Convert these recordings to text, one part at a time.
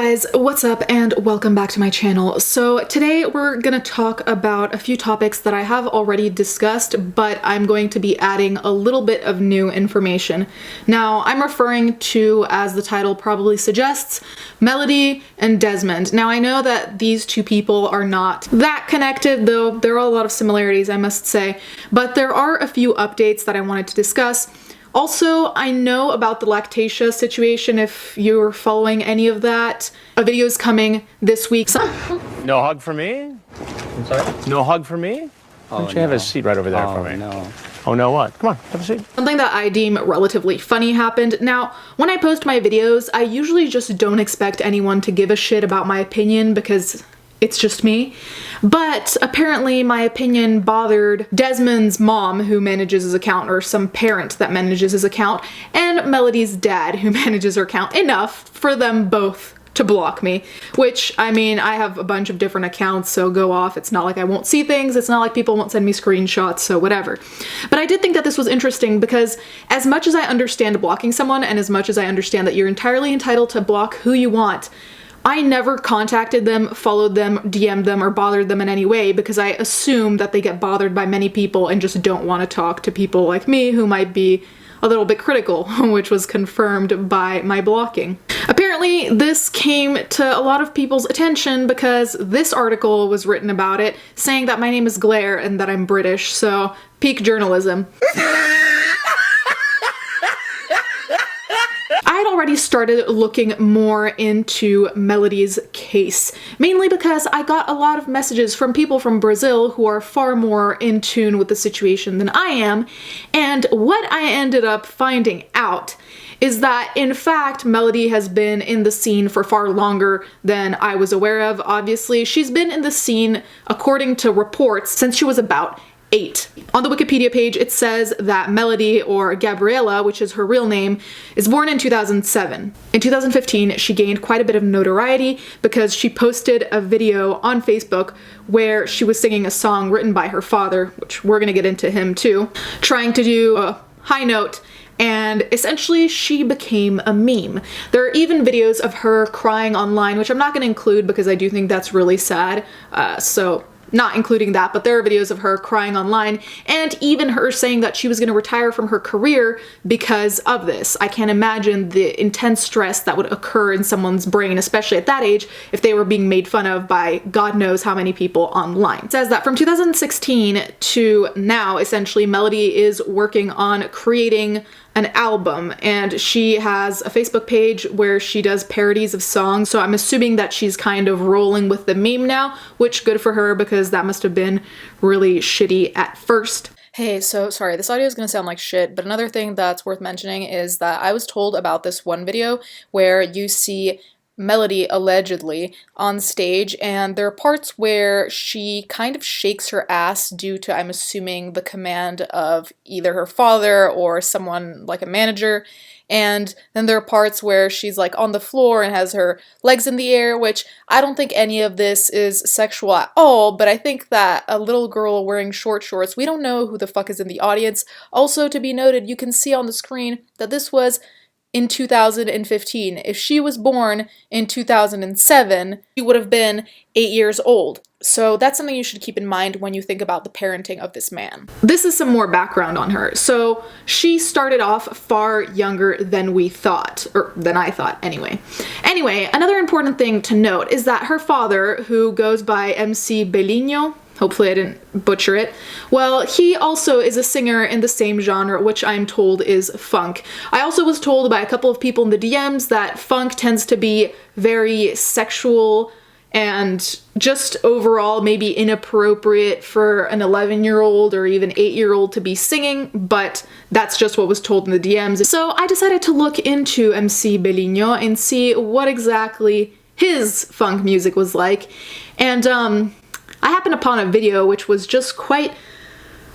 guys, what's up and welcome back to my channel. So today we're gonna talk about a few topics that I have already discussed, but I'm going to be adding a little bit of new information. Now, I'm referring to, as the title probably suggests, Melody and Desmond. Now, I know that these two people are not that connected, though there are a lot of similarities, I must say, but there are a few updates that I wanted to discuss. Also, I know about the Lactatia situation if you're following any of that. A video is coming this week. No hug for me? I'm sorry? No hug for me? Why don't you have a seat right over there for me? No. Oh, no what? Come on, have a seat. Something that I deem relatively funny happened. Now, when I post my videos, I usually just don't expect anyone to give a shit about my opinion because it's just me. But apparently my opinion bothered Desmond's mom, who manages his account, or some parent that manages his account, and Melody's dad, who manages her account, enough for them both to block me. Which, I mean, I have a bunch of different accounts, so go off. It's not like I won't see things. It's not like people won't send me screenshots, so whatever. But I did think that this was interesting because as much as I understand blocking someone, and as much as I understand that you're entirely entitled to block who you want, I never contacted them, followed them, DM'd them, or bothered them in any way because I assume that they get bothered by many people and just don't want to talk to people like me who might be a little bit critical, which was confirmed by my blocking. Apparently, this came to a lot of people's attention because this article was written about it, saying that my name is Glare and that I'm British, so peak journalism. I had already started looking more into Melody's case, mainly because I got a lot of messages from people from Brazil who are far more in tune with the situation than I am, and what I ended up finding out is that, in fact, Melody has been in the scene for far longer than I was aware of. Obviously, she's been in the scene, according to reports, since she was about 8. On the Wikipedia page, it says that Melody, or Gabriela, which is her real name, is born in 2007. In 2015, she gained quite a bit of notoriety because she posted a video on Facebook where she was singing a song written by her father, which we're gonna get into him too, trying to do a high note, and essentially she became a meme. There are even videos of her crying online, which I'm not gonna include because I do think that's really sad, so not including that, but there are videos of her crying online, and even her saying that she was going to retire from her career because of this. I can't imagine the intense stress that would occur in someone's brain, especially at that age, if they were being made fun of by God knows how many people online. It says that from 2016 to now, essentially, Melody is working on creating an album, and she has a Facebook page where she does parodies of songs, so I'm assuming that she's kind of rolling with the meme now, which good for her because that must have been really shitty at first. Hey, so sorry, this audio is gonna sound like shit, but another thing that's worth mentioning is that I was told about this one video where you see Melody allegedly on stage, and there are parts where she kind of shakes her ass due to, I'm assuming, the command of either her father or someone like a manager, and then there are parts where she's like on the floor and has her legs in the air, which I don't think any of this is sexual at all, but I think that a little girl wearing short shorts, we don't know who the fuck is in the audience. Also, to be noted, you can see on the screen that this was in 2015. If she was born in 2007, she would have been 8 years old. So that's something you should keep in mind when you think about the parenting of this man. This is some more background on her. So she started off far younger than we thought, or than I thought anyway. Anyway, another important thing to note is that her father, who goes by MC Billie, hopefully I didn't butcher it, well, he also is a singer in the same genre, which I'm told is funk. I also was told by a couple of people in the DMs that funk tends to be very sexual and just overall maybe inappropriate for an 11-year-old or even 8-year-old to be singing, but that's just what was told in the DMs. So I decided to look into MC Billie and see what exactly his funk music was like, and I happened upon a video which was just quite,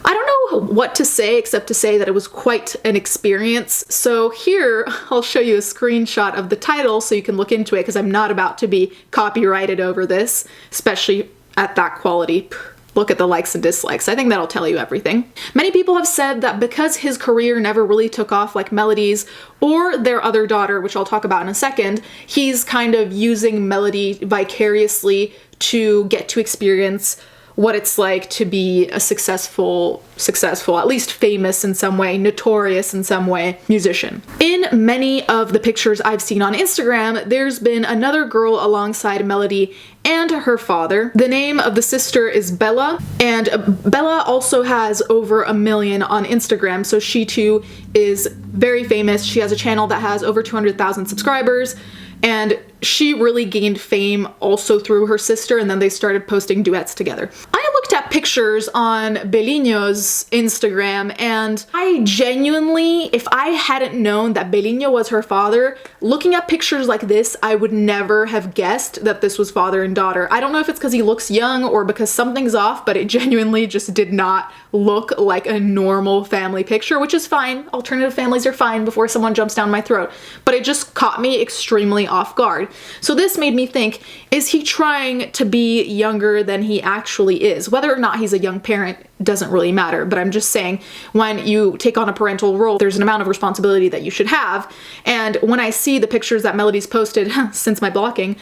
I don't know what to say except to say that it was quite an experience. So here, I'll show you a screenshot of the title so you can look into it, because I'm not about to be copyrighted over this, especially at that quality. look at the likes and dislikes. I think that'll tell you everything. Many people have said that because his career never really took off like Melody's or their other daughter, which I'll talk about in a second, he's kind of using Melody vicariously to get to experience what it's like to be a successful, at least famous in some way, notorious in some way, musician. In many of the pictures I've seen on Instagram, there's been another girl alongside Melody and her father. The name of the sister is Bella, and Bella also has over 1 million on Instagram, so she too is very famous. She has a channel that has over 200,000 subscribers, and she really gained fame also through her sister, and then they started posting duets together. I looked at pictures on Belinho's Instagram, and I genuinely, if I hadn't known that Belinho was her father, looking at pictures like this, I would never have guessed that this was father and daughter. I don't know if it's because he looks young or because something's off, but it genuinely just did not look like a normal family picture, which is fine. Alternative families are fine before someone jumps down my throat. But it just caught me extremely off guard. So this made me think, is he trying to be younger than he actually is? Whether or not he's a young parent doesn't really matter, but I'm just saying, when you take on a parental role, there's an amount of responsibility that you should have. And when I see the pictures that Melody's posted since my blocking,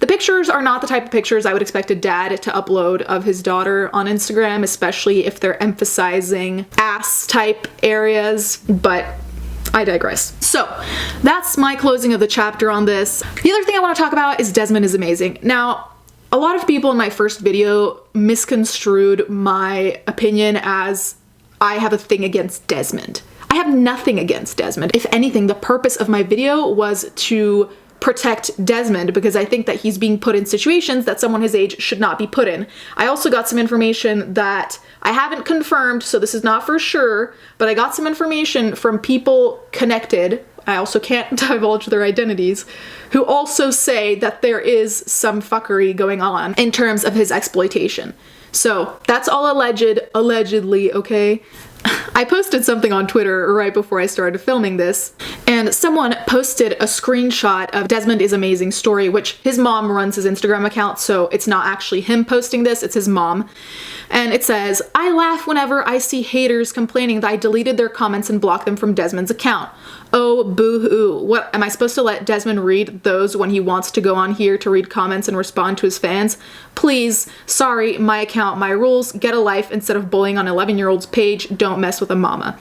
the pictures are not the type of pictures I would expect a dad to upload of his daughter on Instagram, especially if they're emphasizing ass type areas, but I digress. So that's my closing of the chapter on this. The other thing I want to talk about is Desmond is amazing. Now, a lot of people in my first video misconstrued my opinion as I have a thing against Desmond. I have nothing against Desmond. If anything, the purpose of my video was to protect Desmond because I think that he's being put in situations that someone his age should not be put in. I also got some information that I haven't confirmed, so this is not for sure, but I got some information from people connected, I also can't divulge their identities, who also say that there is some fuckery going on in terms of his exploitation. So that's all allegedly, okay? I posted something on Twitter right before I started filming this, and someone posted a screenshot of Desmond is Amazing story, which his mom runs his Instagram account, so it's not actually him posting this, it's his mom. And it says, "I laugh whenever I see haters complaining that I deleted their comments and blocked them from Desmond's account. Oh, boo-hoo. What, am I supposed to let Desmond read those when he wants to go on here to read comments and respond to his fans? Please, sorry, my account, my rules, get a life instead of bullying on 11-year-old's page, don't mess with a mama."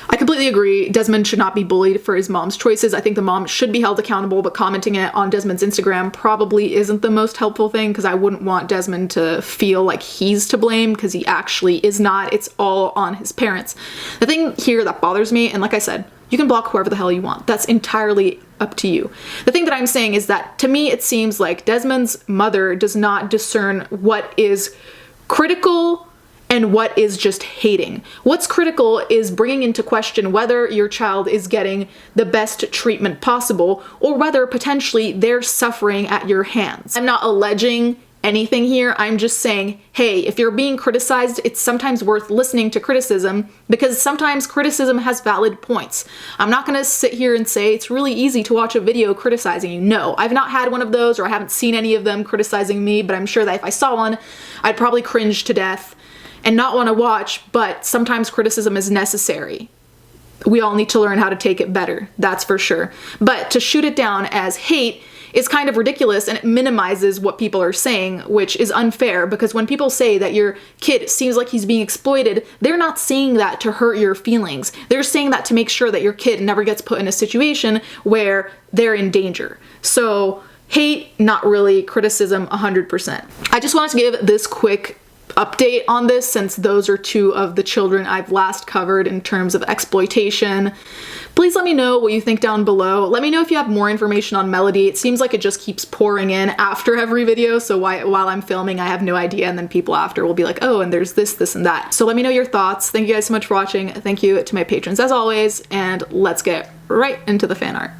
I completely agree. Desmond should not be bullied for his mom's choices. I think the mom should be held accountable, but commenting it on Desmond's Instagram probably isn't the most helpful thing because I wouldn't want Desmond to feel like he's to blame because he actually is not. It's all on his parents. The thing here that bothers me, and like I said, you can block whoever the hell you want. That's entirely up to you. The thing that I'm saying is that to me it seems like Desmond's mother does not discern what is critical and what is just hating. What's critical is bringing into question whether your child is getting the best treatment possible or whether potentially they're suffering at your hands. I'm not alleging anything here. I'm just saying, hey, if you're being criticized, it's sometimes worth listening to criticism because sometimes criticism has valid points. I'm not gonna sit here and say it's really easy to watch a video criticizing you. No, I've not had one of those or I haven't seen any of them criticizing me, but I'm sure that if I saw one, I'd probably cringe to death and not want to watch, but sometimes criticism is necessary. We all need to learn how to take it better, that's for sure. But to shoot it down as hate is kind of ridiculous and it minimizes what people are saying, which is unfair because when people say that your kid seems like he's being exploited, they're not saying that to hurt your feelings. They're saying that to make sure that your kid never gets put in a situation where they're in danger. So hate, not really. Criticism, 100%. I just wanted to give this quick update on this since those are two of the children I've last covered in terms of exploitation. Please let me know what you think down below. Let me know if you have more information on Melody. It seems like it just keeps pouring in after every video, so while I'm filming I have no idea, and then people after will be like, oh, and there's this, this, and that. So let me know your thoughts. Thank you guys so much for watching. Thank you to my patrons as always, and let's get right into the fan art.